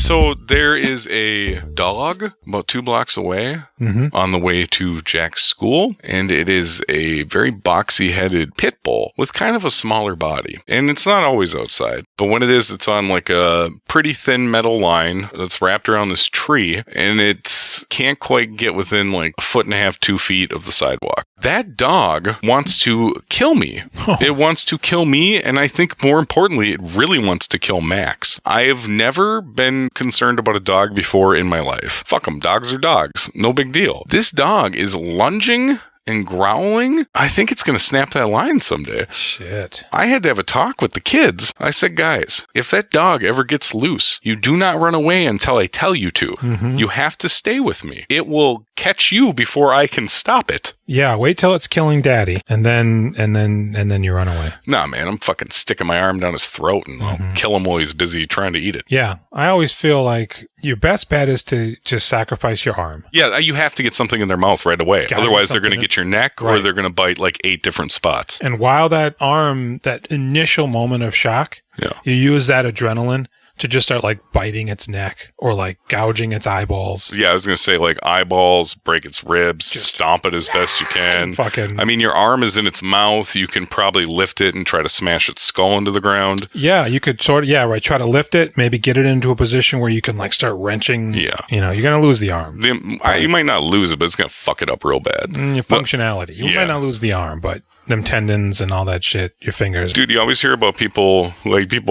So there is a dog about 2 blocks away on the way to Jack's school, and it is a very boxy-headed pit bull with kind of a smaller body. And it's not always outside, but when it is, it's on like a pretty thin metal line that's wrapped around this tree, and it can't quite get within like 1.5 to 2 feet of the sidewalk. That dog wants to kill me. It wants to kill me, and I think more importantly, it really wants to kill Max. I have never been concerned about a dog before in my life. Fuck them, dogs are dogs. No big deal. This dog is lunging and growling. I think it's going to snap that line someday. Shit. I had to have a talk with the kids. I said, guys, if that dog ever gets loose, you do not run away until I tell you to. You have to stay with me. It will catch you before I can stop it. Yeah, wait till it's killing daddy and then you run away. Nah, man, I'm fucking sticking my arm down his throat and I'll kill him while he's busy trying to eat it. Yeah, I always feel like your best bet is to just sacrifice your arm. Yeah, you have to get something in their mouth right away. Otherwise, they're going to get your neck or they're going to bite like 8 different spots. And while that initial moment of shock, you use that adrenaline to just start like biting its neck or like gouging its eyeballs. Yeah, I was going to say like eyeballs, break its ribs, just stomp it as best you can. I mean, your arm is in its mouth. You can probably lift it and try to smash its skull into the ground. Yeah, you could try to lift it, maybe get it into a position where you can like start wrenching. Yeah. You know, you're going to lose the arm. You might not lose it, but it's going to fuck it up real bad. Your functionality. You might not lose the arm, but them tendons and all that shit, your fingers. Dude, you always hear about people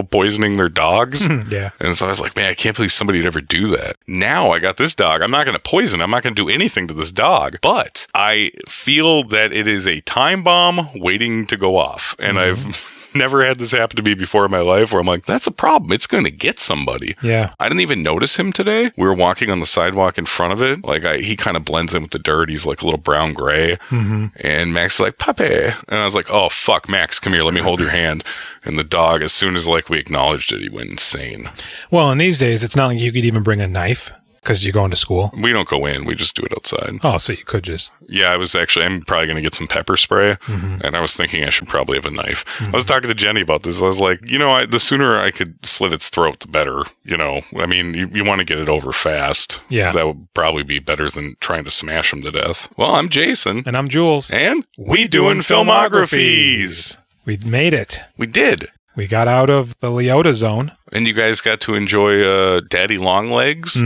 poisoning their dogs. Yeah. And so I was like, man, I can't believe somebody would ever do that. Now I got this dog. I'm not going to poison. I'm not going to do anything to this dog. But I feel that it is a time bomb waiting to go off. And I've never had this happen to me before in my life where I'm like, that's a problem. It's going to get somebody. Yeah. I didn't even notice him today. We were walking on the sidewalk in front of it. Like he kind of blends in with the dirt. He's like a little brown gray. And Max is like, Pape. And I was like, oh, fuck, Max, come here. Let me hold your hand. And the dog, as soon as like we acknowledged it, he went insane. Well, in these days, it's not like you could even bring a knife. Because you're going to school? We don't go in. We just do it outside. Oh, so you could just... Yeah, I'm probably going to get some pepper spray. And I was thinking I should probably have a knife. I was talking to Jenny about this. I was like, the sooner I could slit its throat, the better. I mean, you want to get it over fast. Yeah. That would probably be better than trying to smash him to death. Well, I'm Jason. And I'm Jules. And we doing filmographies. We made it. We did. We got out of the Leota zone. And you guys got to enjoy Daddy Longlegs,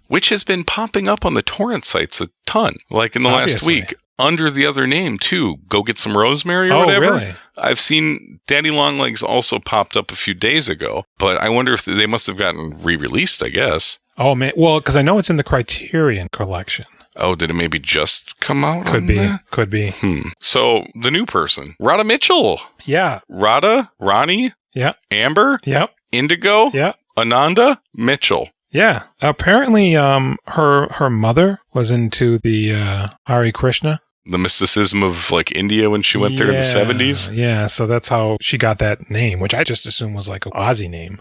which has been popping up on the torrent sites a ton. Like in the last week, under the other name, too. Go Get Some Rosemary or whatever. Really? I've seen Daddy Longlegs also popped up a few days ago. But I wonder if they must have gotten re-released, I guess. Oh, man. Well, because I know it's in the Criterion collection. Oh, did it maybe just come out? Could be. So, the new person, Radha Mitchell. Yeah. Radha, Ronnie. Yeah. Amber. Yep. Indigo. Yeah. Ananda Mitchell. Yeah. Apparently, her mother was into the Hare Krishna. The mysticism of like India when she went there in the 70s. Yeah, so that's how she got that name, which I just assumed was like an Aussie name.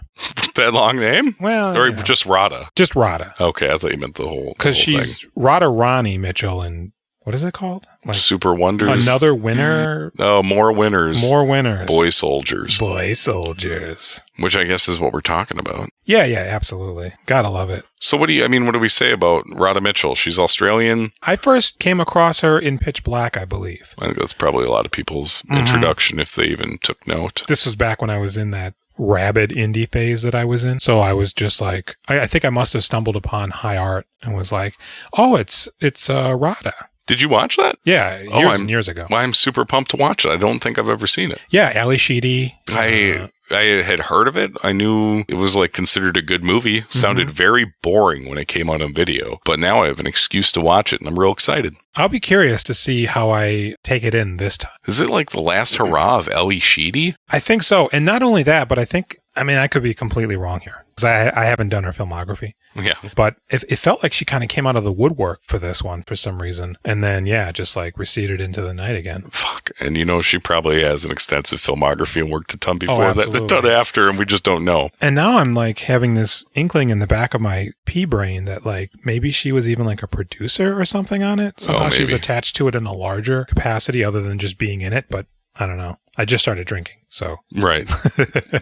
That long name? Well, or just Radha? Just Radha. Okay, I thought you meant the whole because she's Radha Ronnie Mitchell and what is it called? Like Super Wonders. Another winner. Oh, more winners. More winners. Boy soldiers. Boy soldiers. Which I guess is what we're talking about. Yeah, absolutely. Gotta love it. So what do we say about Radha Mitchell? She's Australian. I first came across her in Pitch Black, I believe. I think that's probably a lot of people's introduction if they even took note. This was back when I was in that rabid indie phase that I was in. So I was just like, I think I must have stumbled upon High Art and was like, oh, it's Radha. Did you watch that? Yeah, years and years ago. I'm super pumped to watch it. I don't think I've ever seen it. Yeah, Ali Sheedy. I had heard of it. I knew it was like considered a good movie. Sounded very boring when it came out on video. But now I have an excuse to watch it and I'm real excited. I'll be curious to see how I take it in this time. Is it like the last hurrah of Ali Sheedy? I think so. And not only that, but I could be completely wrong here. Because I haven't done her filmography. Yeah. But it felt like she kind of came out of the woodwork for this one for some reason. And then, just like receded into the night again. Fuck. And she probably has an extensive filmography and worked a ton before that, a ton after, and we just don't know. And now I'm like having this inkling in the back of my pea brain that like maybe she was even like a producer or something on it. Somehow she's attached to it in a larger capacity other than just being in it. But I don't know. I just started drinking, so. Right.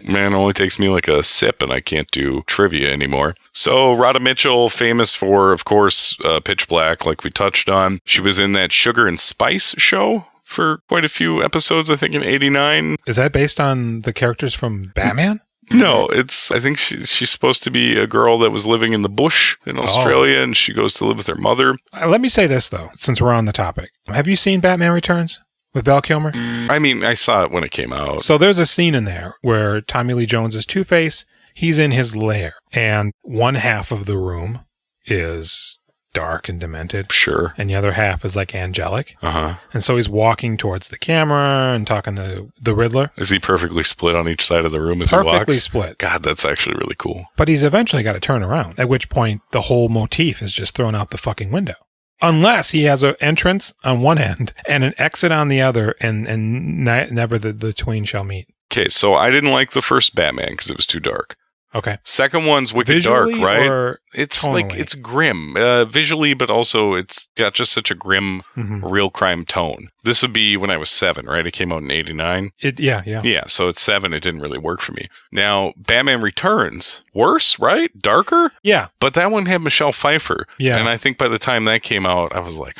Man, it only takes me like a sip and I can't do trivia anymore. So Radha Mitchell, famous for, of course, Pitch Black, like we touched on. She was in that Sugar and Spice show for quite a few episodes, I think in 89. Is that based on the characters from Batman? No, I think she's supposed to be a girl that was living in the bush in Australia, and she goes to live with her mother. Let me say this, though, since we're on the topic. Have you seen Batman Returns with Val Kilmer? I mean, I saw it when it came out. So there's a scene in there where Tommy Lee Jones is Two-Face. He's in his lair, and one half of the room is dark and demented. Sure. And the other half is like angelic. Uh-huh. And so he's walking towards the camera and talking to the Riddler. Is he perfectly split on each side of the room as he walks? Perfectly split. God, that's actually really cool. But he's eventually got to turn around, at which point the whole motif is just thrown out the fucking window. Unless he has an entrance on one end and an exit on the other, and never the twain shall meet. Okay, so I didn't like the first Batman because it was too dark. Okay. Second one's wicked Visually dark, right? Or it's tonally? like, it's grim visually, but also it's got just such a grim, real crime tone. This would be when I was 7, right? It came out in 89. Yeah. Yeah, so at 7, it didn't really work for me. Now, Batman Returns, worse, right? Darker? Yeah. But that one had Michelle Pfeiffer. Yeah. And I think by the time that came out, I was like,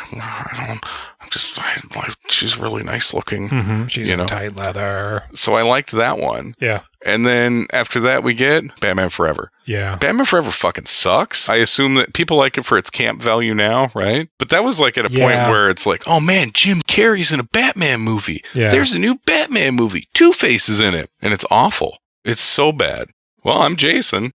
she's really nice looking. Mm-hmm. She's in tight leather. So I liked that one. Yeah. And then after that, we get Batman Forever. Yeah. Batman Forever fucking sucks. I assume that people like it for its camp value now, right? But that was like at a point where it's like, oh man, Jim Carrey's in a Batman movie. Yeah. There's a new Batman movie. Two-Face is in it. And it's awful. It's so bad. Well, I'm Jason.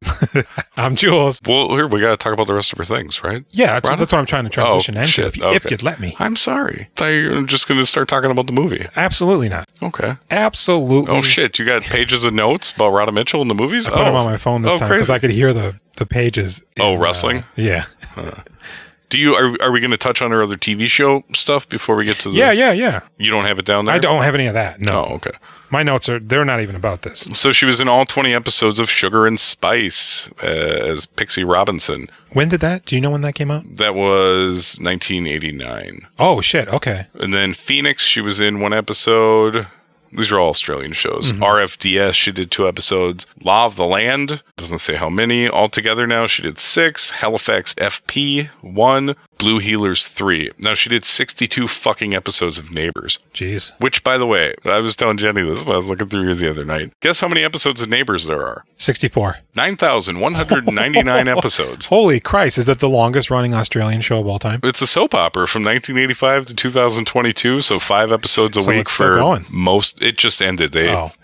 I'm Jules. Well, here, we got to talk about the rest of our things, right? Yeah, that's what I'm trying to transition into, shit. if you'd let me. I'm sorry. I thought you were just going to start talking about the movie. Absolutely not. Okay. Absolutely. Oh, shit. You got pages of notes about Radha Mitchell in the movies? I put them on my phone this time because I could hear the pages. Rustling? Yeah. Are we going to touch on her other TV show stuff before we get to the... Yeah. You don't have it down there? I don't have any of that, no. Oh, okay. My notes they're not even about this. So she was in all 20 episodes of Sugar and Spice as Pixie Robinson. When did that? Do you know when that came out? That was 1989. Oh, shit. Okay. And then Phoenix, she was in one episode. These are all Australian shows. RFDS, she did 2 episodes. Law of the Land, doesn't say how many. Altogether now, she did 6. Halifax FP, 1. Blue Healers, 3. Now, she did 62 fucking episodes of Neighbors. Jeez. Which, by the way, I was telling Jenny this when I was looking through here the other night. Guess how many episodes of Neighbors there are? 64. 9,199 episodes. Holy Christ, is that the longest running Australian show of all time? It's a soap opera from 1985 to 2022, so 5 episodes a week it's still for going. most. It just ended.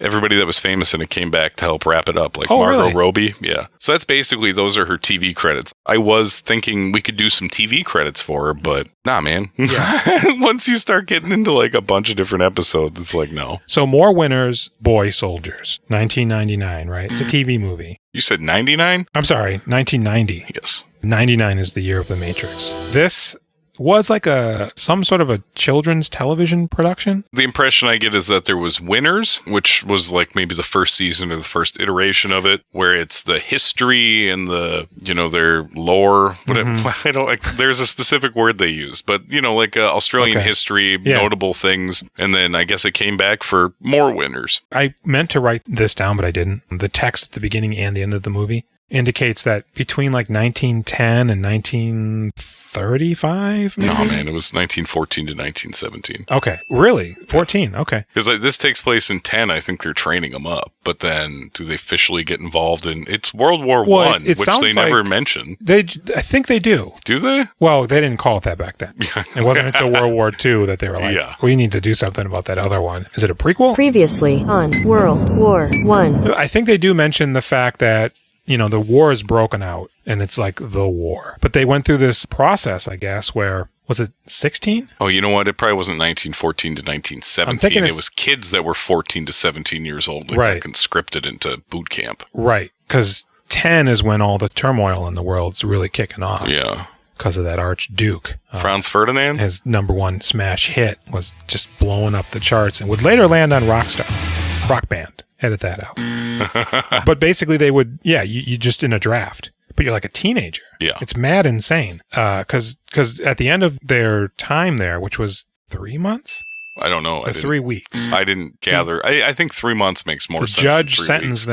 Everybody that was famous in it came back to help wrap it up, like Oh, Margot really? Robbie. Yeah. So that's basically, those are her TV credits. I was thinking we could do some TV credits for her, but nah, man. Yeah. Once you start getting into like a bunch of different episodes, it's like, no. So More Winners, Boy Soldiers, 1999, right? It's a TV movie. You said 99? I'm sorry, 1990. Yes. 99 is the year of The Matrix. This was like some sort of a children's television production. The impression I get is that there was Winners, which was like maybe the first season or the first iteration of it, where it's the history and the, their lore. There's a specific word they use, but like Australian history, notable things. And then I guess it came back for more Winners. I meant to write this down, but I didn't. The text at the beginning and the end of the movie indicates that between like 1910 and 1935, maybe? No, man, it was 1914 to 1917. Okay, really? 14, okay. Because this takes place in 10, I think they're training them up. But then, do they officially get involved in... It's World War I, which they never mention. I think they do. Do they? Well, they didn't call it that back then. It wasn't until World War II that they were like, we need to do something about that other one. Is it a prequel? Previously on World War I. I think they do mention the fact that the war is broken out and it's like the war. But they went through this process, I guess, where, was it 16? Oh, you know what? It probably wasn't 1914 to 1917. It was kids that were 14 to 17 years old that got conscripted into boot camp. Right. Because 10 is when all the turmoil in the world's really kicking off. Yeah. Because of that Archduke. Franz Ferdinand? His #1 smash hit was just blowing up the charts and would later land on Rockstar. Rock Band. Edit that out. But basically they would, you just in a draft, but you're like a teenager. Yeah. It's mad insane. Because at the end of their time there, which was 3 months, I don't know. 3 weeks. I didn't gather. I think 3 months makes more sense. The judge sentenced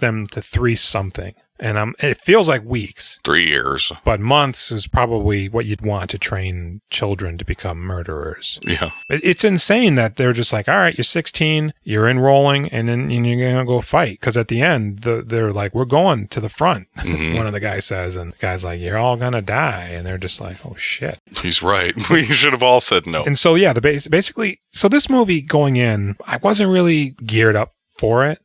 them to 3 something. And it feels like weeks. 3 years. But months is probably what you'd want to train children to become murderers. Yeah. It's insane that they're just like, all right, you're 16, you're enrolling, and then you're going to go fight. Because at the end, they're like, we're going to the front, one of the guys says. And the guy's like, you're all going to die. And they're just like, oh, shit. He's right. We should have all said no. And so, yeah, basically, so this movie going in, I wasn't really geared up for it.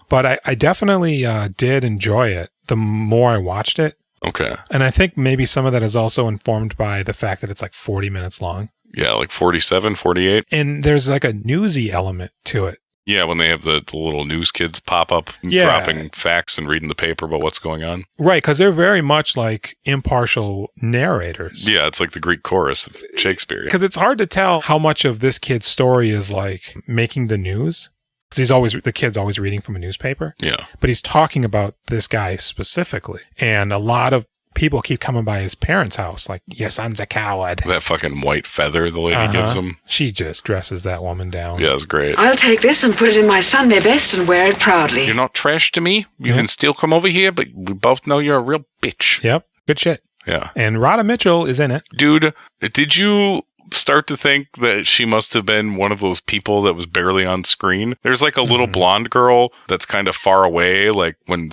But I definitely did enjoy it the more I watched it. Okay. And I think maybe some of that is also informed by the fact that it's like 40 minutes long. Yeah, like 47, 48. And there's like a newsy element to it. Yeah, when they have the little news kids pop up dropping facts and reading the paper about what's going on. Right, because they're very much like impartial narrators. Yeah, it's like the Greek chorus of Shakespeare. Because it's hard to tell how much of this kid's story is like making the news. Because the kid's always reading from a newspaper. Yeah. But he's talking about this guy specifically. And a lot of people keep coming by his parents' house like, your son's a coward. That fucking white feather the lady gives him. She just dresses that woman down. Yeah, it's great. I'll take this and put it in my Sunday best and wear it proudly. You're not trash to me. You can still come over here, but we both know you're a real bitch. Yep. Good shit. Yeah. And Radha Mitchell is in it. Dude, did you start to think that she must have been one of those people that was barely on screen? There's like a little blonde girl that's kind of far away, like when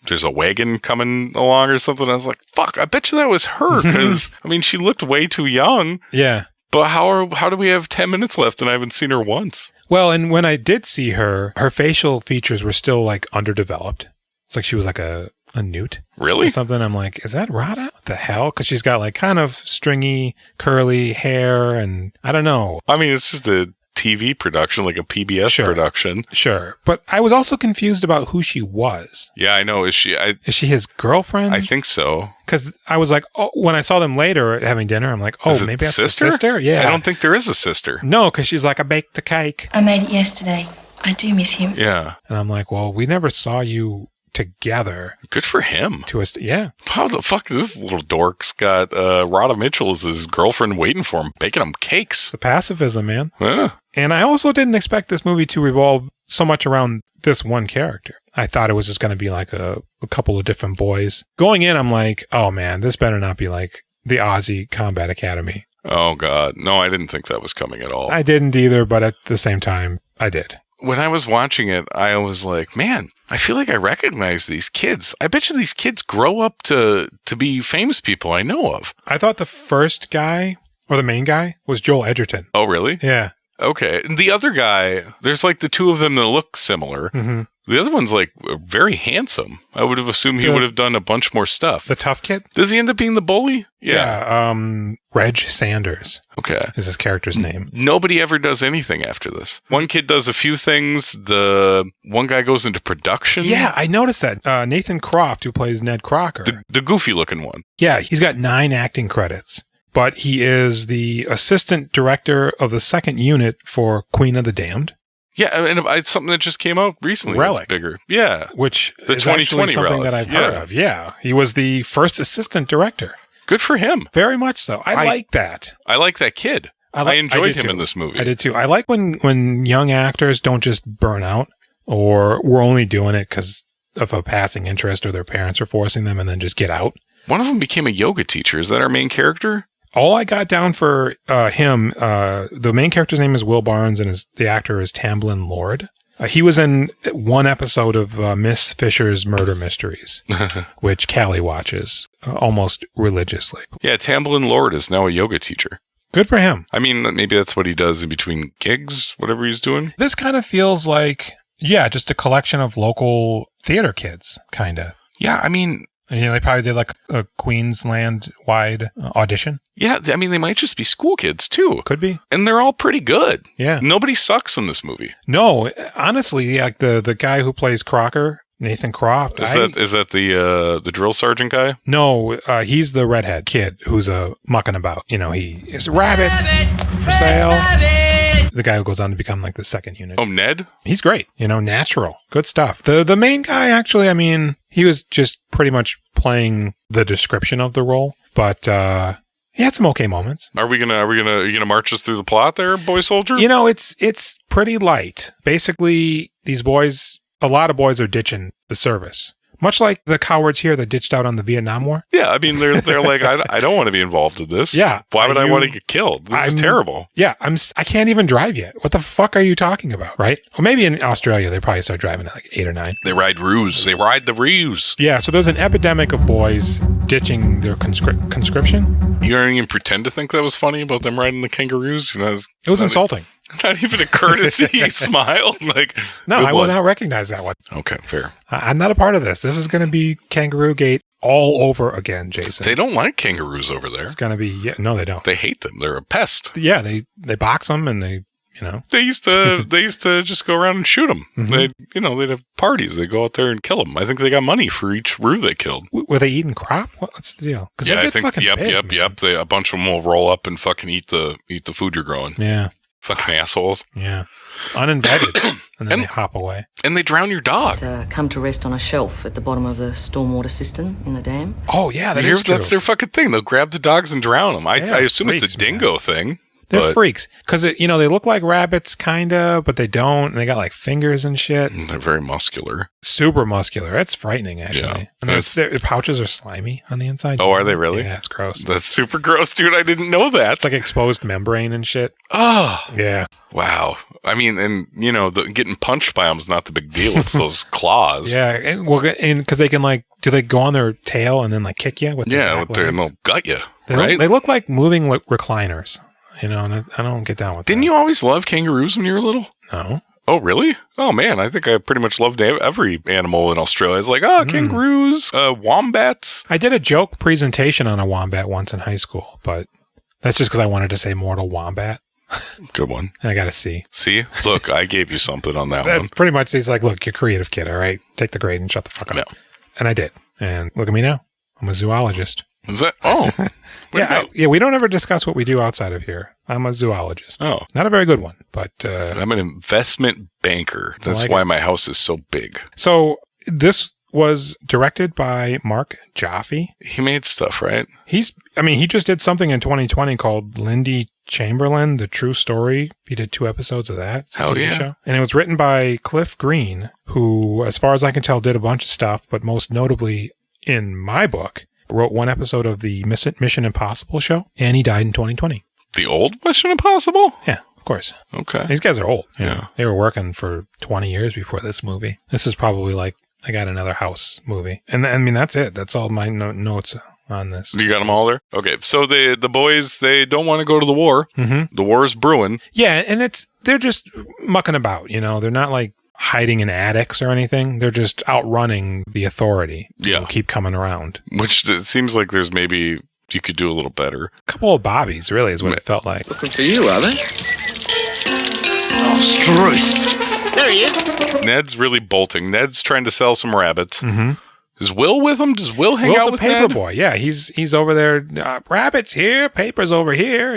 there's a wagon coming along or something. I was like, fuck, I bet you that was her, because I mean, she looked way too young. Yeah. But how do we have 10 minutes left and I haven't seen her once? Well, and when I did see her facial features were still like underdeveloped. It's like she was like a newt. Really? Or something. I'm like, is that Radha? What the hell? Because she's got like kind of stringy, curly hair, and I don't know. I mean, it's just a TV production, like a PBS production. Sure. But I was also confused about who she was. Yeah, I know. Is she his girlfriend? I think so. Because I was like, oh, when I saw them later having dinner, I'm like, oh, maybe that's the sister? Yeah. I don't think there is a sister. No, because she's like, I baked the cake. I made it yesterday. I do miss him. Yeah. And I'm like, well, we never saw you together. Good for him. Yeah. How the fuck is this little dork's got Radha Mitchell as his girlfriend waiting for him, baking him cakes? The pacifism, man. Yeah. And I also didn't expect this movie to revolve so much around this one character. I thought it was just going to be like a couple of different boys. Going in, I'm like, oh man, this better not be like the Aussie Combat Academy. Oh God. No, I didn't think that was coming at all. I didn't either, but at the same time, I did. When I was watching it, I was like, man, I feel like I recognize these kids. I bet you these kids grow up to be famous people I know of. I thought the first guy, or the main guy, was Joel Edgerton. Oh, really? Yeah. Okay. And the other guy, there's like the two of them that look similar. Mm-hmm. The other one's like very handsome. I would have assumed he would have done a bunch more stuff. The tough kid? Does he end up being the bully? Yeah. Reg Sanders. Okay. Is his character's name. Nobody ever does anything after this. One kid does a few things. The one guy goes into production. Yeah, I noticed that. Nathan Croft, who plays Ned Crocker. The goofy looking one. Yeah, he's got 9 acting credits. But he is the assistant director of the second unit for Queen of the Damned. Yeah, and it's something that just came out recently. Relic. Bigger. Yeah. Which the is 2020 actually something Relic. that I've heard of. Yeah. He was the first assistant director. Good for him. Very much so. I like that. I like that kid. I enjoyed him in this movie. I did too. I like when young actors don't just burn out, or we're only doing it because of a passing interest or their parents are forcing them and then just get out. One of them became a yoga teacher. Is that our main character? All I got down for him, the main character's name is Will Barnes and the actor is Tamblyn Lord. He was in one episode of Miss Fisher's Murder Mysteries, which Callie watches almost religiously. Yeah, Tamblyn Lord is now a yoga teacher. Good for him. I mean, maybe that's what he does in between gigs, whatever he's doing. This kind of feels like, just a collection of local theater kids, kind of. Yeah, I mean... Yeah, they probably did like a Queensland-wide audition. Yeah, I mean, they might just be school kids, too. Could be. And they're all pretty good. Yeah. Nobody sucks in this movie. No, honestly, like the guy who plays Crocker, Nathan Croft. Is that the drill sergeant guy? No, he's the redhead kid who's mucking about. You know, he is rabbits for sale. The guy who goes on to become like the second unit. Oh, Ned? He's great. Natural. Good stuff. The main guy, actually, I mean, he was just pretty much playing the description of the role. But He had some okay moments. Are you gonna march us through the plot there, boy soldier? You know, it's pretty light. Basically, these boys, a lot of boys are ditching the service. Much like the cowards here that ditched out on the Vietnam War. Yeah, I mean, they're like, I don't want to be involved in this. Yeah. Why would I want to get killed? This is terrible. Yeah, I can't even drive yet. What the fuck are you talking about, right? Or maybe in Australia, they probably start driving at like 8 or 9. They ride roos. They ride the roos. Yeah, so there's an epidemic of boys ditching their conscription. You don't even pretend to think that was funny about them riding the kangaroos? You know, it was insulting. Not even a courtesy smile. Like, no, I will not recognize that one. Okay, fair. I'm not a part of this. This is going to be Kangaroo Gate all over again, Jason. They don't like kangaroos over there. It's going to be, no, they don't. They hate them. They're a pest. Yeah, they box them and they, They used to just go around and shoot them. Mm-hmm. They'd have parties. They go out there and kill them. I think they got money for each roo they killed. Were they eating crop? What's the deal? Yeah, I think. Yep. A bunch of them will roll up and fucking eat the food you're growing. Yeah. Fucking assholes. Yeah. Uninvited. And then they hop away. And they drown your dog. Come to rest on a shelf at the bottom of the stormwater cistern in the dam. Oh, yeah, that is true. That's their fucking thing. They'll grab the dogs and drown them. I assume freaks, it's a dingo thing. They're freaks. Because, they look like rabbits, kind of, but they don't. And they got like fingers and shit. And they're very muscular. Super muscular. It's frightening, actually. Yeah. And their pouches are slimy on the inside. Oh, are they really? Yeah, it's gross. That's super gross, dude. I didn't know that. It's like exposed membrane and shit. Oh. Yeah. Wow. I mean, and, getting punched by them is not the big deal. It's those claws. Yeah. And because they can, do they go on their tail and then, kick you with their back legs? And they'll gut you, They look like moving recliners. And I don't get down with that. Didn't you always love kangaroos when you were little? No. Oh, really? Oh, man. I think I pretty much loved every animal in Australia. It's like, kangaroos, wombats. I did a joke presentation on a wombat once in high school, but that's just because I wanted to say mortal wombat. Good one. I got a C. See? Look, I gave you something on that one. Pretty much, he's like, look, you're a creative kid, all right? Take the grade and shut the fuck up. No. And I did. And look at me now. I'm a zoologist. Is that? Oh. Yeah, we don't ever discuss what we do outside of here. I'm a zoologist. Oh. Not a very good one, but... I'm an investment banker. That's why my house is so big. So this was directed by Mark Jaffe. He made stuff, right? He just did something in 2020 called Lindy Chamberlain, The True Story. He did 2 episodes of that. It's a TV show. And it was written by Cliff Green, who, as far as I can tell, did a bunch of stuff, but most notably in my book, wrote 1 episode of the Mission Impossible show, and he died in 2020. The old Mission Impossible? Yeah, of course. Okay. These guys are old. Yeah. They were working for 20 years before this movie. This is probably like I Got Another House movie. And I mean, that's it. That's all my notes on this. You got them all there? Okay. So the boys, they don't want to go to the war. Mm-hmm. The war is brewing. Yeah, and they're just mucking about, They're not like hiding in attics or anything. They're just outrunning the authority. Yeah. Keep coming around. Which it seems like there's maybe you could do a little better. A couple of bobbies, really, is what it felt like. Looking for you, are they? Oh, Struth. There he is. Ned's really bolting. Ned's trying to sell some rabbits. Mm-hmm. Is Will with him? Does Will hang out with Ned? Will's a paper boy. Yeah, he's over there. Rabbits here, papers over here,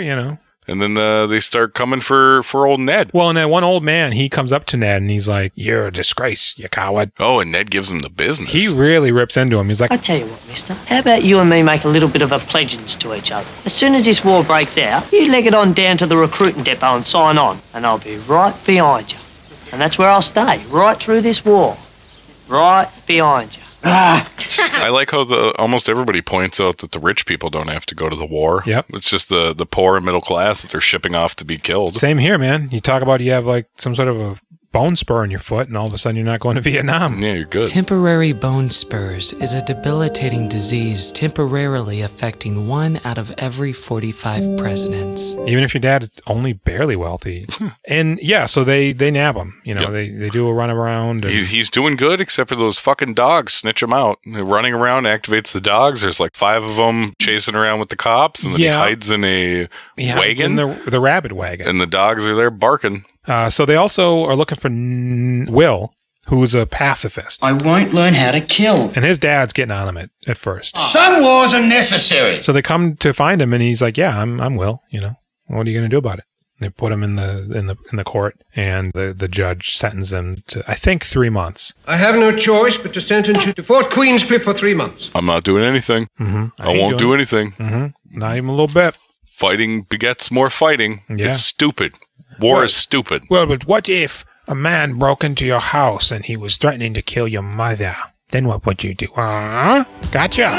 And then they start coming for old Ned. Well, and that one old man, he comes up to Ned and he's like, "You're a disgrace, you coward." Oh, and Ned gives him the business. He really rips into him. He's like, I tell you what, mister. How about you and me make a little bit of a pledgings to each other? As soon as this war breaks out, you leg it on down to the recruiting depot and sign on, and I'll be right behind you. And that's where I'll stay, right through this war. Right behind you. I like how almost everybody points out that the rich people don't have to go to the war. Yep. It's just the poor and middle class that they're shipping off to be killed. Same here, man. You talk about you have like some sort of a bone spur in your foot and all of a sudden you're not going to Vietnam. Yeah, you're good. Temporary bone spurs is a debilitating disease temporarily affecting 1 out of every 45 presidents. Even if your dad is only barely wealthy. And yeah, so they nab him. They do a run around. He's doing good except for those fucking dogs. Snitch him out. They're running around, activates the dogs. There's like 5 of them chasing around with the cops. And then he hides in a wagon. In the rabbit wagon. And the dogs are there barking. So they also are looking for Will, who's a pacifist. I won't learn how to kill. And his dad's getting on him at first. Some wars are necessary. So they come to find him, and he's like, "Yeah, I'm Will. What are you going to do about it?" And they put him in the court, and the judge sentenced him to, I think, 3 months. I have no choice but to sentence you to Fort Queenscliff for 3 months. I'm not doing anything. Mm-hmm. I won't do anything. Mm-hmm. Not even a little bit. Fighting begets more fighting. Yeah. It's stupid. War is stupid. Well, but what if a man broke into your house and he was threatening to kill your mother? Then what would you do? Gotcha.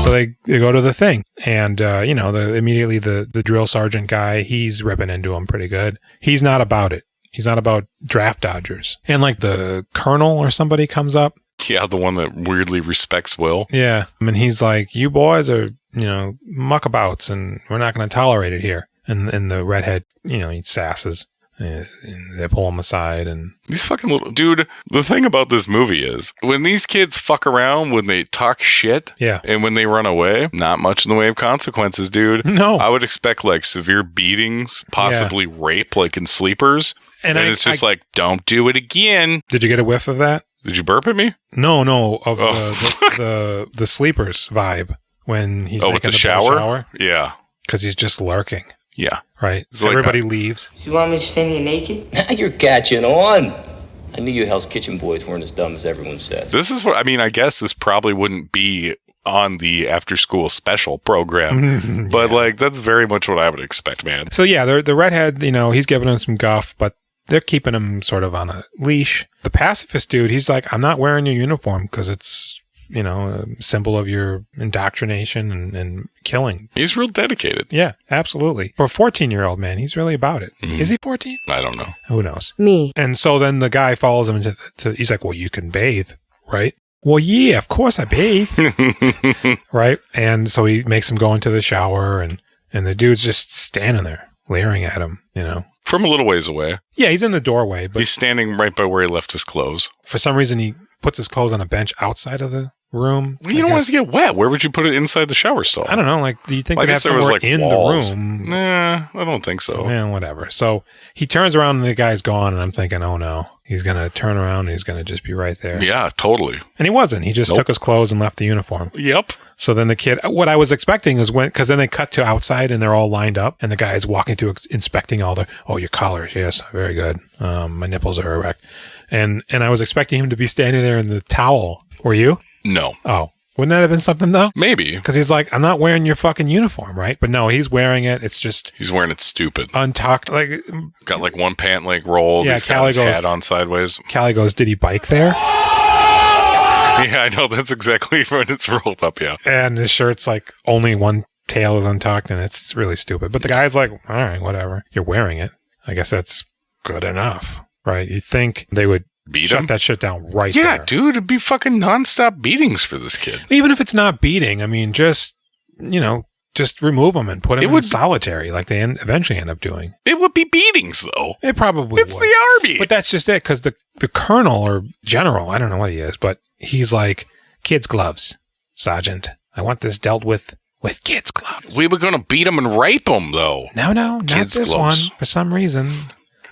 So they go to the thing, and immediately the drill sergeant guy, he's ripping into him pretty good. He's not about it. He's not about draft dodgers. And like the colonel or somebody comes up. Yeah, the one that weirdly respects Will. Yeah, and he's like, "You boys are muckabouts, and we're not going to tolerate it here." And the redhead, he sasses. And they pull him aside, and these fucking little dude. The thing about this movie is when these kids fuck around, when they talk shit, and when they run away, not much in the way of consequences, dude. No, I would expect like severe beatings, possibly rape, like in Sleepers. And it's just like, don't do it again. Did you get a whiff of that? Did you burp at me? No, of the Sleepers vibe when he's making with the the shower. Yeah, because he's just lurking. Yeah. Right. So everybody leaves. You want me to stand here naked? Now you're catching on. I knew you Hell's Kitchen boys weren't as dumb as everyone says. This is what I mean. I guess this probably wouldn't be on the after school special program, but like that's very much what I would expect, man. So yeah, the redhead, he's giving him some guff, but they're keeping him sort of on a leash. The pacifist dude, he's like, I'm not wearing your uniform because it's a symbol of your indoctrination and killing. He's real dedicated. Yeah, absolutely. For a 14-year-old man, he's really about it. Is he 14? I don't know. Who knows? Me. And so then the guy follows him he's like, well, you can bathe, right? Well, yeah, of course I bathe. Right? And so he makes him go into the shower, and the dude's just standing there, leering at him, From a little ways away. Yeah, he's in the doorway. But he's standing right by where he left his clothes. For some reason, he puts his clothes on a bench outside of the room. Well, you don't want it to get wet. Where would you put it inside the shower stall? I don't know. Like, do you think they'd have somewhere in walls. the room? Nah, I don't think so. Yeah, whatever. So he turns around and the guy's gone, and I'm thinking, oh no, he's going to turn around and he's going to just be right there. Yeah, totally. And he wasn't. He just took his clothes and left the uniform. Yep. So then the kid, what I was expecting is because then they cut to outside and they're all lined up, and the guy is walking through inspecting your collars. Yes, very good. My nipples are erect. And I was expecting him to be standing there in the towel. Were you? No. Oh. Wouldn't that have been something, though? Maybe. Because he's like, I'm not wearing your fucking uniform, right? But no, he's wearing it. It's just... He's wearing it stupid. Untucked. Like, got like one pant leg rolled. Yeah, he's got his hat on sideways. Callie goes, did he bike there? Yeah, I know. That's exactly when it's rolled up, yeah. And his shirt's like, only one tail is untucked, and it's really stupid. But the guy's like, all right, whatever. You're wearing it. I guess that's good enough, right? You'd think they would... Shut that shit down right there. Yeah, dude, it'd be fucking nonstop beatings for this kid. Even if it's not beating, I mean, just remove him and put him in solitary like they eventually end up doing. It would be beatings, though. It probably It's would. the army. But that's just it, because the colonel or general, I don't know what he is, but he's like, kids' gloves, Sergeant. I want this dealt with kids' gloves. We were going to beat him and rape him, though. No, not kids' this gloves. one. For some reason...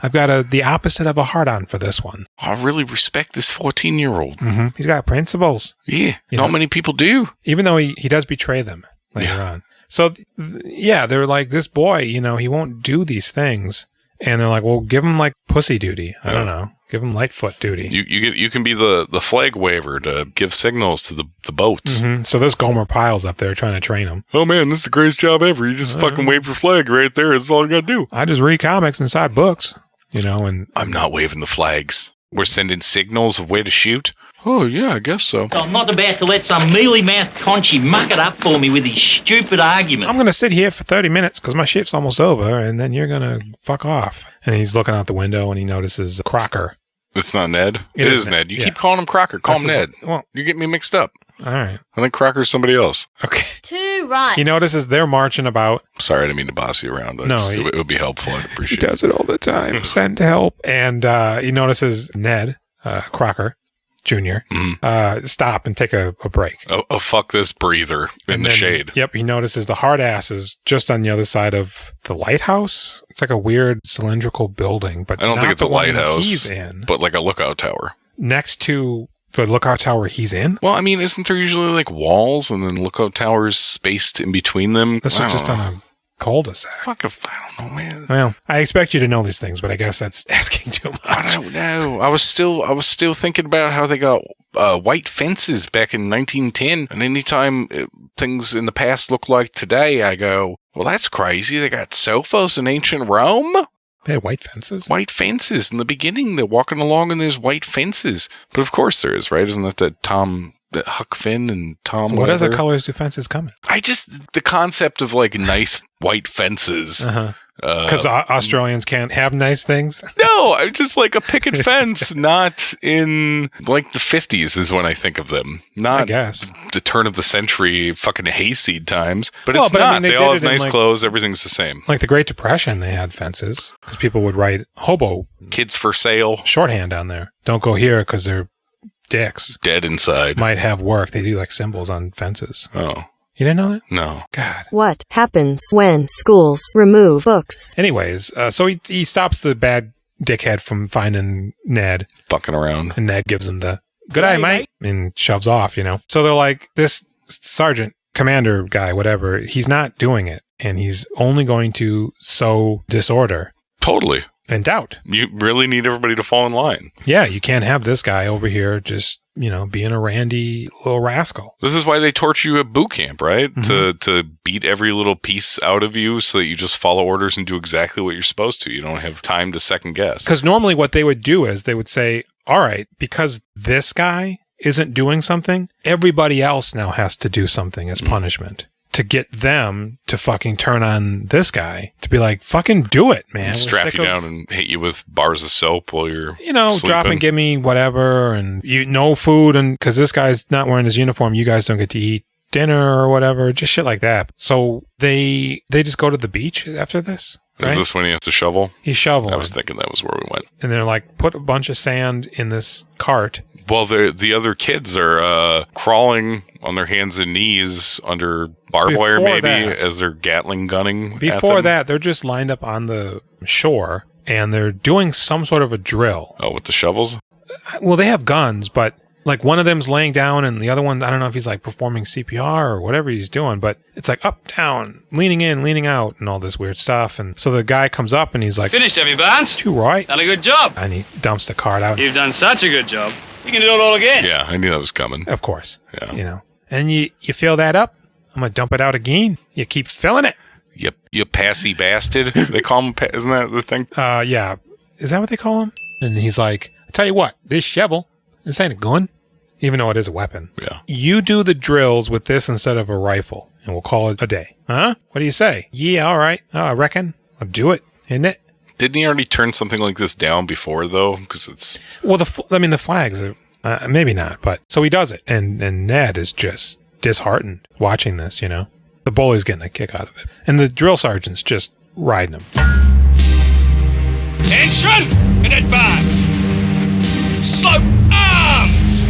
I've got the opposite of a hard-on for this one. I really respect this 14-year-old. Mm-hmm. He's got principles. Yeah, not many people do. Even though he does betray them later on. So, they're like, this boy, he won't do these things. And they're like, well, give him, like, pussy duty. I don't know. Give him Lightfoot duty. You can be the flag waver to give signals to the boats. Mm-hmm. So this Gomer Pyle's up there trying to train him. Oh, man, this is the greatest job ever. You just fucking wave your flag right there. That's all you got to do. I just read comics inside books. And I'm not waving the flags. We're sending signals of where to shoot. Oh, yeah, I guess so. I'm not about to let some mealy-mouthed conchie muck it up for me with his stupid argument. I'm going to sit here for 30 minutes because my shift's almost over, and then you're going to fuck off. And he's looking out the window, and he notices Crocker. It's not Ned? It is Ned. You keep calling him Crocker. Call him Ned. Well, you get me mixed up. All right. I think Crocker's somebody else. Okay. Too right. He notices they're marching about. Sorry, I didn't mean to boss you around. It would be helpful. I'd appreciate it. He does it all the time. Send help. And he notices Ned, Crocker Jr., stop and take a break. Oh, fuck this breather in the shade. Yep. He notices the hard ass is just on the other side of the lighthouse. It's like a weird cylindrical building, but I don't think it's a lighthouse. He's in, but like a lookout tower. Next to the lookout tower he's in? Well, I mean, isn't there usually like walls and then lookout towers spaced in between them? This was just on a cul-de-sac. Fuck if I don't know, man. Well, I expect you to know these things, but I guess that's asking too much. I don't know. I was still thinking about how they got white fences back in 1910. And anytime things in the past look like today, I go, well, that's crazy. They got sofas in ancient Rome. They had white fences? White fences. In the beginning, they're walking along and there's white fences. But of course there is, right? Isn't that the Huck Finn and Tom What Weather? other colors do fences come in? The concept of like nice white fences. Because Australians can't have nice things? No, I'm just like a picket fence, not in like the 50s is when I think of them. Not I guess. The turn of the century fucking hayseed times. But Well, it's but I not. mean, they they did all it have in, nice like- clothes. Everything's the same. Like the Great Depression, they had fences because people would write hobo Kids for sale. shorthand on there. Don't go here because they're dicks. Dead inside. Might have work. They do like symbols on fences. Oh. You didn't know that? No. God. What happens when schools remove books? Anyways, so he stops the bad dickhead from finding Ned. Fucking around. And Ned gives him the good eye, mate, and shoves off, So they're like, this sergeant, commander guy, whatever, he's not doing it. And he's only going to sow disorder. Totally. And doubt. You really need everybody to fall in line. Yeah, you can't have this guy over here just, being a randy little rascal. This is why they torture you at boot camp, right? Mm-hmm. To beat every little piece out of you so that you just follow orders and do exactly what you're supposed to. You don't have time to second guess. Because normally what they would do is they would say, all right, because this guy isn't doing something, everybody else now has to do something as punishment. To get them to fucking turn on this guy, to be like, fucking do it, man. And strap you down and hit you with bars of soap while you're drop and sleeping. give me whatever, and no food, and because this guy's not wearing his uniform, you guys don't get to eat dinner or whatever, just shit like that. So they just go to the beach after this. Right? Is this when he has to shovel? He's shoveling. I was thinking that was where we went. And they're like, put a bunch of sand in this cart. Well, the other kids are crawling on their hands and knees under barbed wire, maybe, as they're Gatling gunning. Before that, they're just lined up on the shore, and they're doing some sort of a drill. Oh, with the shovels? Well, they have guns, but like one of them's laying down, and the other one, I don't know if he's like performing CPR or whatever he's doing, but it's like up, down, leaning in, leaning out, and all this weird stuff. And so the guy comes up, and he's like, Finished, have you, Barnes? "Too right. Done a good job." And he dumps the cart out. You've done such a good job. You can do it all again. Yeah, I knew that was coming. Of course. Yeah. And you fill that up, I'm going to dump it out again. You keep filling it. Yep, you passy bastard. They call him, isn't that the thing? Yeah. Is that what they call him? And he's like, I tell you what, this shovel, this ain't a gun, even though it is a weapon. Yeah. You do the drills with this instead of a rifle, and we'll call it a day. Huh? What do you say? Yeah, all right. I reckon. I'll do it, isn't it? Didn't he already turn something like this down before, though? Because it's... Well, the flags are... maybe not, but... So he does it, and Ned is just disheartened watching this, The bully's getting a kick out of it. And the drill sergeant's just riding him. Attention in advance. Slope arms.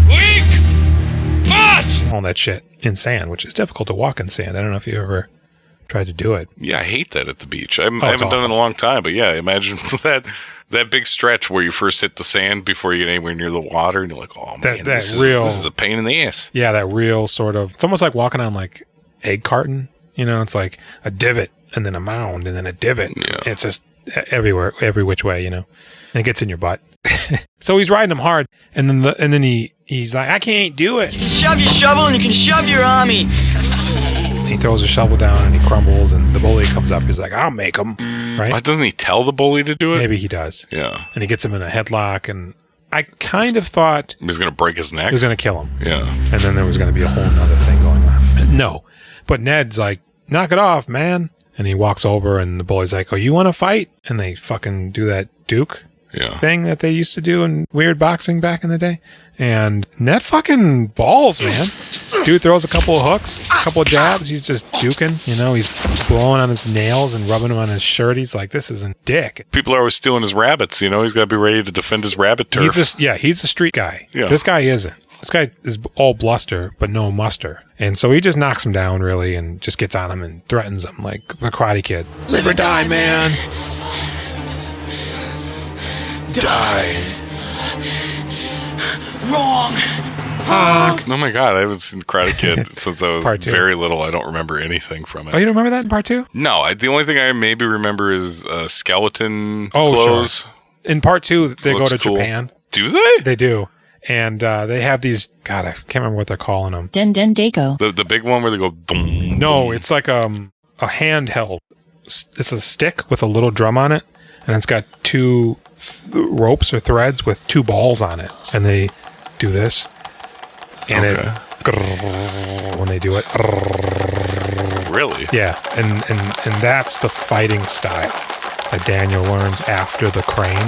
Weak march. All that shit in sand, which is difficult to walk in sand. I don't know if you ever tried to do it. Yeah, I hate that at the beach. I haven't done it in a long time, but yeah, imagine that big stretch where you first hit the sand before you get anywhere near the water, and you're like, oh man, this is a pain in the ass. Yeah, that real sort of, it's almost like walking on like egg carton, it's like a divot and then a mound and then a divot. Yeah. It's just everywhere, every which way, and it gets in your butt. So he's riding him hard, and then he's like, I can't do it. You can shove your shovel and you can shove your army. He throws a shovel down and he crumbles, and the bully comes up. He's like, I'll make him. Right? Why doesn't he tell the bully to do it? Maybe he does. Yeah. And he gets him in a headlock, and I kind of thought he was going to break his neck. He was going to kill him. Yeah. And then there was going to be a whole nother thing going on. No. But Ned's like, knock it off, man. And he walks over, and the bully's like, oh, you want to fight? And they fucking do that Duke thing that they used to do in weird boxing back in the day. And Ned fucking balls, man. Dude throws a couple of hooks, a couple of jabs. He's just duking, he's blowing on his nails and rubbing them on his shirt. He's like, this isn't dick. People are always stealing his rabbits, he's got to be ready to defend his rabbit turf. He's a street guy. Yeah. This guy isn't. This guy is all bluster, but no muster. And so he just knocks him down, really, and just gets on him and threatens him like the Karate Kid. Live or die, man. Die. Wrong. Oh my God, I haven't seen the Karate Kid since I was Part 2. very little. I don't remember anything from it. Oh, you don't remember that in part 2? No, the only thing I maybe remember is skeleton clothes. Sure. In part 2, they go to cool. Japan. Do they? They do. And they have these, God, I can't remember what they're calling them. Dendeko. The big one where they go, dum, No, dum. it's like a handheld. It's a stick with a little drum on it, and it's got two ropes or threads with two balls on it. And they do this. And when they do it. Really? Yeah. And that's the fighting style that Daniel learns after the crane.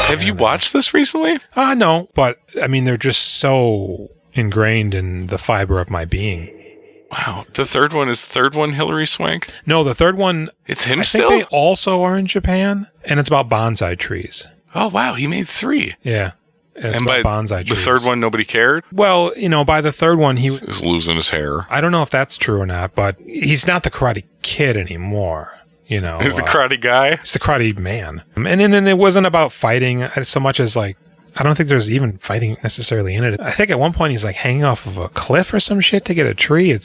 Have you watched this recently? No, but I mean, they're just so ingrained in the fiber of my being. Wow. The third one Hillary Swank? No, the third one. It's him I still? think they also are in Japan, and it's about bonsai trees. Oh, wow. He made 3. Yeah. It's and about by bonsai trees. the third one, nobody cared? Well, by the third one, he was losing his hair. I don't know if that's true or not, but he's not the Karate Kid anymore. He's the karate guy? He's the karate man. And then it wasn't about fighting so much as like, I don't think there's even fighting necessarily in it. I think at one point he's like hanging off of a cliff or some shit to get a tree.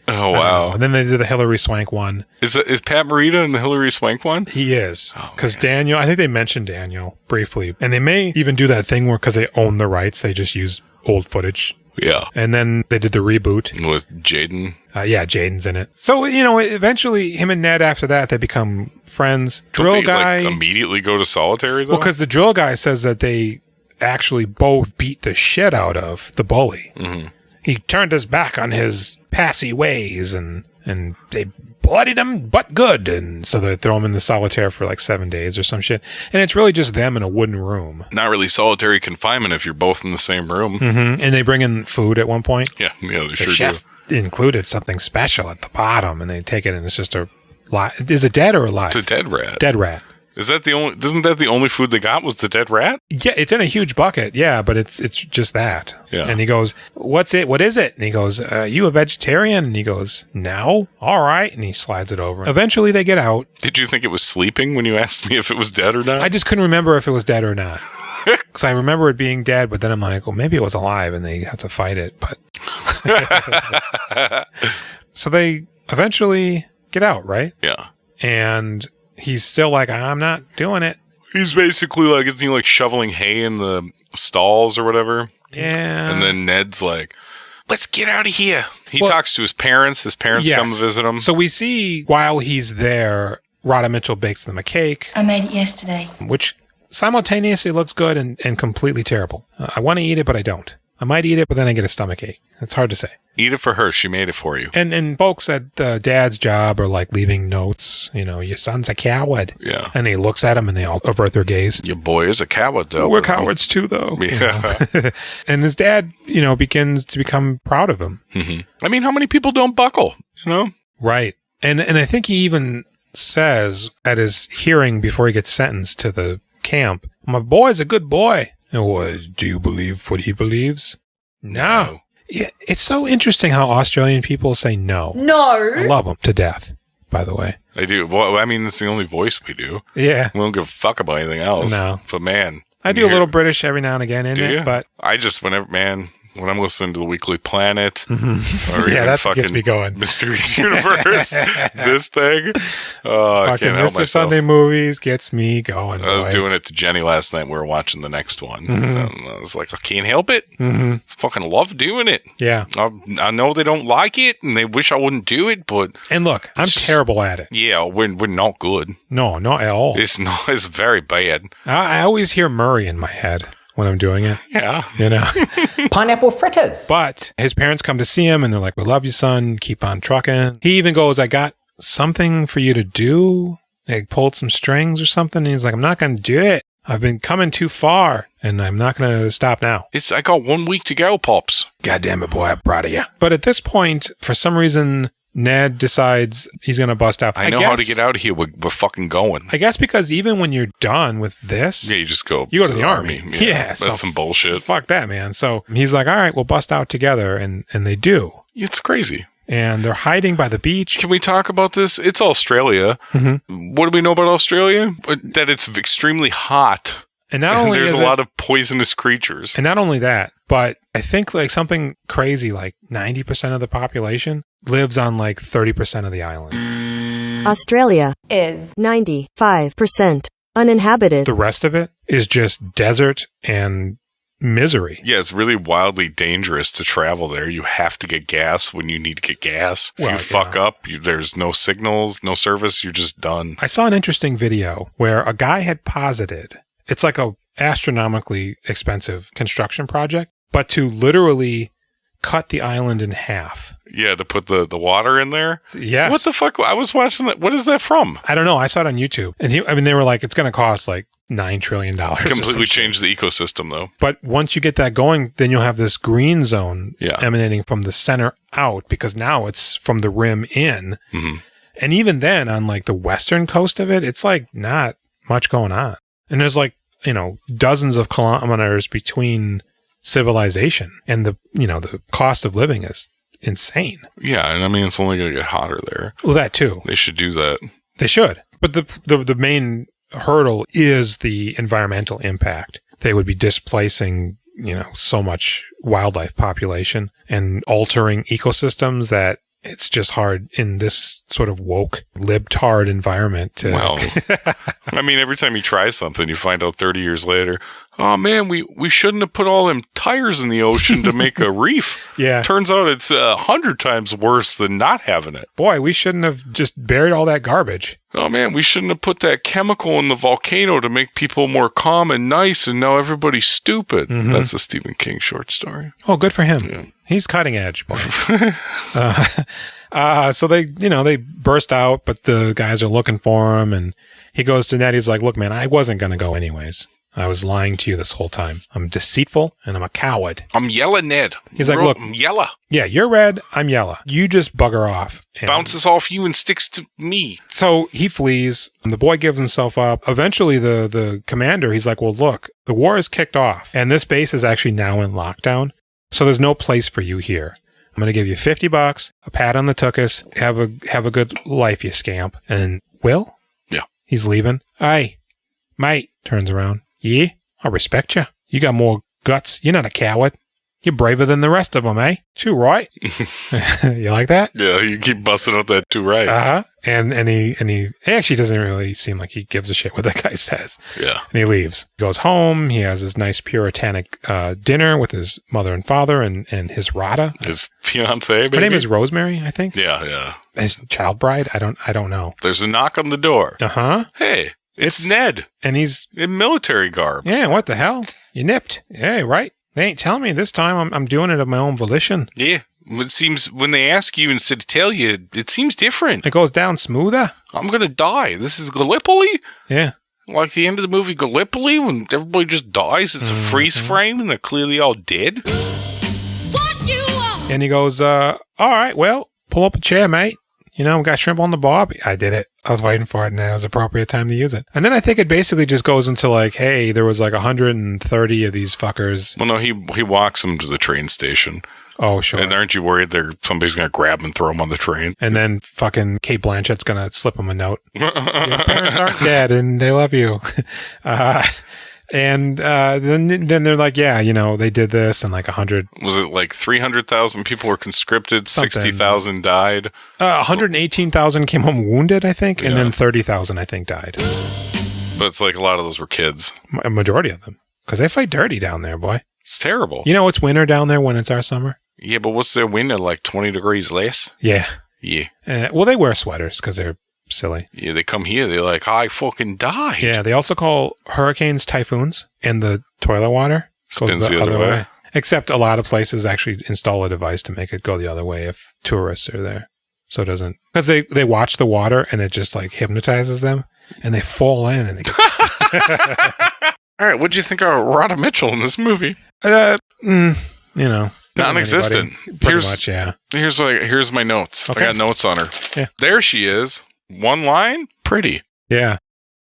Oh, wow. And then they did the Hillary Swank one. Is Pat Morita in the Hillary Swank one? He is. Because Daniel, I think they mentioned Daniel briefly. And they may even do that thing where, because they own the rights, they just use old footage. Yeah. And then they did the reboot. With Jaden. Yeah, Jaden's in it. So, eventually him and Ned after that, they become friends. Drill guy. Immediately go to solitary, though? Well, because the drill guy says that they actually both beat the shit out of the bully. Mm-hmm. He turned his back on his passy ways and they bloodied him, but good. And so they throw him in the solitaire for like 7 days or some shit. And it's really just them in a wooden room. Not really solitary confinement if you're both in the same room. Mm-hmm. And they bring in food at one point. Yeah, they the sure chef do. included something special at the bottom, and they take it and it's just is it dead or alive? It's a dead rat. Dead rat. Isn't that the only food they got was the dead rat? Yeah, it's in a huge bucket. Yeah, but it's just that. Yeah. And he goes, "What's it? What is it?" And he goes, "You a vegetarian?" And he goes, "No." All right. And he slides it over. Eventually they get out. Did you think it was sleeping when you asked me if it was dead or not? I just couldn't remember if it was dead or not. Because I remember it being dead, but then I'm like, well, maybe it was alive and they have to fight it. But so they eventually get out, right? Yeah. And he's still like, I'm not doing it. He's basically like, isn't he like shoveling hay in the stalls or whatever? Yeah. And then Ned's like, let's get out of here. He talks to his parents. His parents come visit him. So we see while he's there, Radha Mitchell bakes them a cake. I made it yesterday. Which simultaneously looks good and completely terrible. I want to eat it, but I don't. I might eat it, but then I get a stomachache. It's hard to say. Eat it for her. She made it for you. And folks at dad's job are like leaving notes. Your son's a coward. Yeah. And he looks at him and they all avert their gaze. Your boy is a coward, though. We're cowards too, though. Yeah. And his dad, begins to become proud of him. Mm-hmm. I mean, how many people don't buckle, Right. And I think he even says at his hearing before he gets sentenced to the camp, my boy's a good boy. And do you believe what he believes? No. Yeah, it's so interesting how Australian people say no. No. I love them to death, by the way. I do. Well, I mean, that's the only voice we do. Yeah. We don't give a fuck about anything else. No. But man. I do a little British every now and again in it, but I just, when I'm listening to the Weekly Planet, or yeah, that fucking gets me going. Mysteries Universe, this thing, I fucking can't help Mr. myself. Sunday Movies gets me going. I was doing it to Jenny last night. We were watching the next one. And I was like, I can't help it. Mm-hmm. I fucking love doing it. Yeah. I know they don't like it and they wish I wouldn't do it, but and look, I'm terrible at it. Yeah, we're not good. No, not at all. It's very bad. I always hear Murray in my head when I'm doing it. Yeah. Pineapple fritters. But his parents come to see him and they're like, we love you, son. Keep on trucking. He even goes, I got something for you to do. They pulled some strings or something. And he's like, I'm not going to do it. I've been coming too far and I'm not going to stop now. I got 1 week to go, Pops. God damn it, boy. I'm proud of you. But at this point, for some reason, Ned decides he's going to bust out. I know how to get out of here. We're fucking going. I guess because even when you're done with this, yeah, you just go. You go to the army. Yeah, that's so some bullshit. Fuck that, man. So he's like, all right, we'll bust out together, and they do. It's crazy. And they're hiding by the beach. Can we talk about this? It's Australia. Mm-hmm. What do we know about Australia? That it's extremely hot. And not only there's a lot of poisonous creatures. And not only that, but I think like something crazy, like 90% of the population lives on like 30% of the island. Australia is 95% uninhabited. The rest of it is just desert and misery. Yeah, it's really wildly dangerous to travel there. You have to get gas when you need to get gas. If you fuck up, there's no signals, no service, you're just done. I saw an interesting video where a guy had posited, it's like a astronomically expensive construction project, but to literally cut the island in half. Yeah, to put the water in there? Yes. What the fuck? I was watching that. What is that from? I don't know. I saw it on YouTube. And they were like, it's going to cost like $9 trillion. Completely change the ecosystem, though. But once you get that going, then you'll have this green zone emanating from the center out, because now it's from the rim in. Mm-hmm. And even then, on like the western coast of it, it's like not much going on. And there's like, dozens of kilometers between civilization, and the cost of living is insane. Yeah, and I mean, it's only going to get hotter there. Well, that too. They should do that. They should. But the main hurdle is the environmental impact. They would be displacing, so much wildlife population and altering ecosystems that it's just hard in this sort of woke, libtard environment to... Well, I mean, every time you try something, you find out 30 years later, oh man, we shouldn't have put all them tires in the ocean to make a reef. Yeah. Turns out it's 100 times worse than not having it. Boy, we shouldn't have just buried all that garbage. Oh man, we shouldn't have put that chemical in the volcano to make people more calm and nice, and now everybody's stupid. Mm-hmm. That's a Stephen King short story. Oh, good for him. Yeah. He's cutting edge, boy. So they burst out, but the guys are looking for him, and he goes to Ned. He's like, look, man, I wasn't going to go anyways. I was lying to you this whole time. I'm deceitful, and I'm a coward. I'm yellow, Ned. He's like, look. I'm yellow. Yeah, you're red. I'm yellow. You just bugger off. Bounces off you and sticks to me. So he flees, and the boy gives himself up. Eventually, the commander, he's like, well, look, the war is kicked off, and this base is actually now in lockdown, so there's no place for you here. I'm going to give you $50, a pat on the tuchus, have a good life, you scamp. And Will? Yeah. He's leaving. Hey, mate, turns around. Yeah, I respect you. You got more guts. You're not a coward. You're braver than the rest of them, eh? Too right. You like that? Yeah, you keep busting out that too right. Uh-huh. And he actually doesn't really seem like he gives a shit what that guy says. Yeah. And he leaves. He goes home. He has his nice puritanic dinner with his mother and father and his Radha. His fiancée, baby. Her name is Rosemary, I think. Yeah, yeah. His child bride? I don't know. There's a knock on the door. Uh-huh. Hey, it's Ned. And he's in military garb. Yeah, what the hell? You nipped. Yeah, right. They ain't telling me this time. I'm doing it of my own volition. Yeah. It seems when they ask you instead of tell you, it seems different. It goes down smoother. I'm going to die. This is Gallipoli? Yeah. Like the end of the movie Gallipoli when everybody just dies. It's a freeze frame and they're clearly all dead. What you want? And he goes, all right, well, pull up a chair, mate. We got shrimp on the bob. I did it. I was waiting for it, and it was appropriate time to use it. And then I think it basically just goes into like, hey, there was like 130 of these fuckers. Well, no, he walks them to the train station. Oh, sure. And aren't you worried somebody's going to grab him and throw him on the train? And then fucking Kate Blanchett's going to slip him a note. Your parents aren't dead, and they love you. And then they're like, yeah, they did this, and like 100. Was it like 300,000 people were conscripted, 60,000 died? 118,000 came home wounded, I think, and then 30,000, I think, died. But it's like a lot of those were kids. A majority of them. Because they fight dirty down there, boy. It's terrible. It's winter down there when it's our summer. Yeah, but what's their wind at, like 20 degrees less? Yeah. Yeah. Well, they wear sweaters because they're silly. Yeah, they come here, they're like, I fucking died. Yeah, they also call hurricanes typhoons, and the toilet water spins the other way. Except a lot of places actually install a device to make it go the other way if tourists are there. So it doesn't, because they watch the water and it just like hypnotizes them and they fall in and they get All right, what'd you think of Radha Mitchell in this movie? Non-existent. Pretty much, yeah. Here's my notes. Okay. I got notes on her. Yeah. There she is. One line. Pretty. Yeah.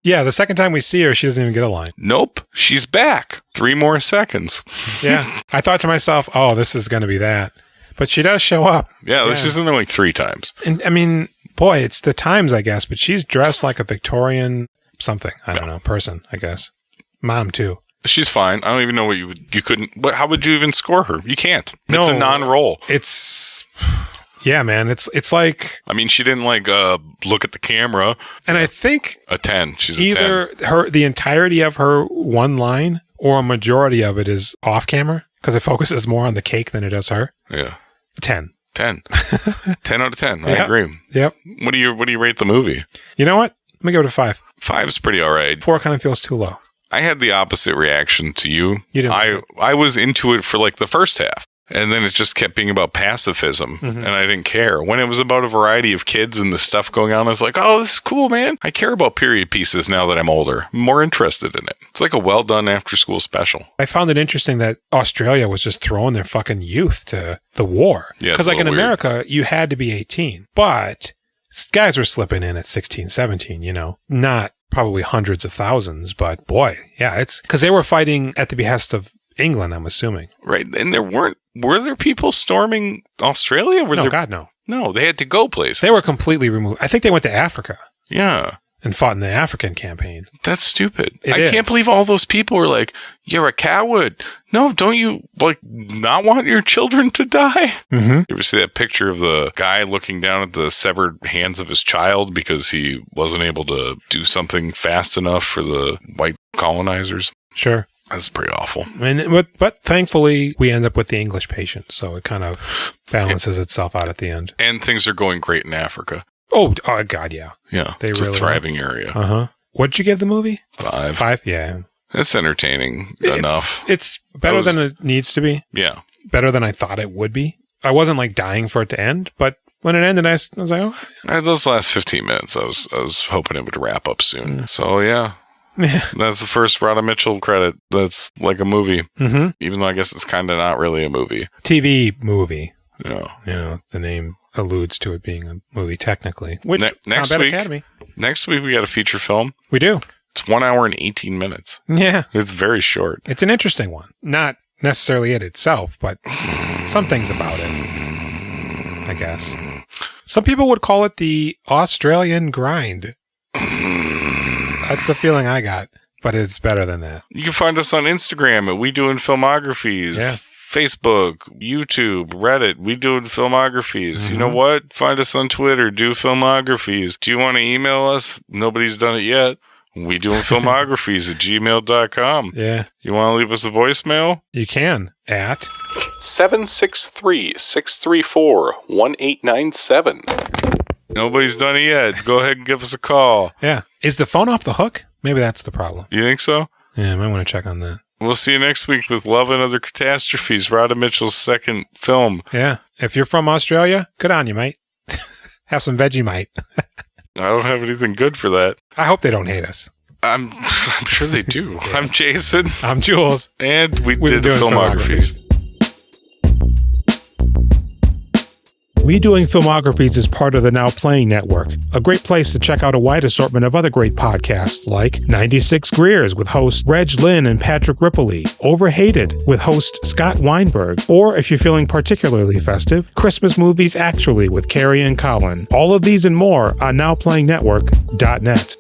Yeah, the second time we see her, she doesn't even get a line. Nope. She's back. 3 more seconds. Yeah. I thought to myself, oh, this is going to be that. But she does show up. Yeah, she's in there like 3 times. And I mean, boy, it's the times, I guess, but she's dressed like a Victorian something. I don't know, person, I guess. Mom, too. She's fine. I don't even know what you couldn't. How would you even score her? You can't. It's a non-roll. It's Yeah, man. It's like... I mean, she didn't like look at the camera. And I think... A 10. She's either a 10. the entirety of her one line or a majority of it is off camera because it focuses more on the cake than it does her. Yeah. 10. 10. 10 out of 10. I agree. Yep. What do you rate the movie? You know what? Let me give it a 5. 5's pretty all right. 4 kind of feels too low. I had the opposite reaction to you. You didn't. I was into it for like the first half. And then it just kept being about pacifism, and I didn't care. When it was about a variety of kids and the stuff going on, I was like, oh, this is cool, man. I care about period pieces now that I'm older. I'm more interested in it. It's like a well-done after-school special. I found it interesting that Australia was just throwing their fucking youth to the war. Yeah, because like in America, you had to be 18. But guys were slipping in at 16, 17, you know. Not probably hundreds of thousands, but boy, yeah, it's... Because they were fighting at the behest of England, I'm assuming. Right, and were there people storming Australia? God, no. No, they had to go places. They were completely removed. I think they went to Africa. Yeah. And fought in the African campaign. That's stupid. I can't believe all those people were like, you're a coward. No, don't you like not want your children to die? Mm-hmm. You ever see that picture of the guy looking down at the severed hands of his child because he wasn't able to do something fast enough for the white colonizers? Sure. That's pretty awful. But thankfully, we end up with the English patient, so it kind of balances itself out at the end. And things are going great in Africa. Oh God, yeah. Yeah, it's a thriving area. Uh-huh. What'd you give the movie? 5. 5, yeah. It's entertaining enough. It's better than it needs to be. Yeah. Better than I thought it would be. I wasn't like dying for it to end, but when it ended, I was like, oh. Those last 15 minutes, I was hoping it would wrap up soon. So, yeah. That's the first Radha Mitchell credit that's like a movie. Mm-hmm. Even though I guess it's kind of not really a movie. TV movie. Yeah. You know, the name alludes to it being a movie technically. Which, next week, Academy. Next week we got a feature film. We do. It's 1 hour and 18 minutes. Yeah. It's very short. It's an interesting one. Not necessarily it itself, but some things about it, I guess. Some people would call it the Australian grind. That's the feeling I got, but it's better than that. You can find us on Instagram at We Doing Filmographies, Facebook, YouTube, Reddit, We Doing Filmographies. Mm-hmm. You know what? Find us on Twitter, Do Filmographies. Do you want to email us? Nobody's done it yet. We Doing Filmographies at gmail.com. Yeah. You want to leave us a voicemail? You can at 763-634-1897. Nobody's done it yet. Go ahead and give us a call. Yeah. Is the phone off the hook? Maybe that's the problem. You think so? Yeah, I might want to check on that. We'll see you next week with Love and Other Catastrophes, Radha Mitchell's second film. Yeah. If you're from Australia, good on you, mate. Have some Vegemite. I don't have anything good for that. I hope they don't hate us. I'm sure they do. Yeah. I'm Jason. I'm Jules. And we did Filmographies. We Doing Filmographies is part of the Now Playing Network, a great place to check out a wide assortment of other great podcasts like 96 Greers with host Reg Lynn and Patrick Rippley, Overhated with host Scott Weinberg, or if you're feeling particularly festive, Christmas Movies Actually with Carrie and Colin. All of these and more on NowPlayingNetwork.net.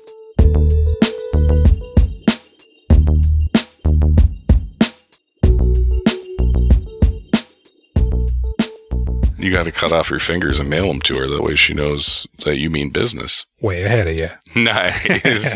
You got to cut off your fingers and mail them to her. That way she knows that you mean business. Way ahead of you. Nice.